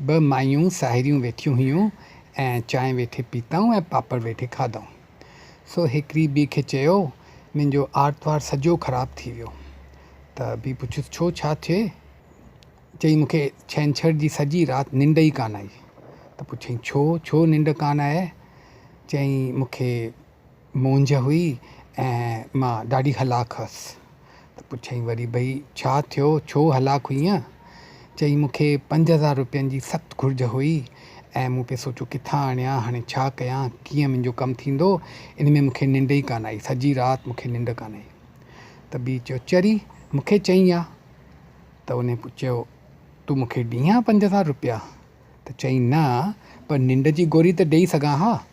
ॿ मायूं साहेड़ियूं वेठियूं हुयूं ऐं चांहि वेठे पीतऊं ऐं पापड़ वेठे खाधऊं। सो हिकिड़ी ॿी खे चयो, मुंहिंजो आर्तवार सॼो ख़राबु थी वियो। त ॿी पुछियुसि, छो छा थिए? चई, मूंखे छंछरु जी सॼी राति निंड ई कान आई। त पुछई, छो निंड कान आहे? चई, मूंखे मुंझ हुई ऐं मां ॾाढी हलाक हुअसि। त पुछई वरी, भई छा थियो, छो हलाक हुईं? चई, मूंखे 5000 रुपयनि जी सख़्तु घुर्ज हुई ऐं मूं पे सोचियो किथां आणियां, हाणे छा कयां, कीअं मुंहिंजो कमु थींदो, इन में मूंखे निंड ई कान आई, सॼी राति मूंखे निंड कान आई। त ॿी चयो, चरी मूंखे चई आहे। त उन चयो, तूं मूंखे ॾींहुं 5000 रुपया? त चई, न, पर निंड जी गोरी त ॾेई सघां हा।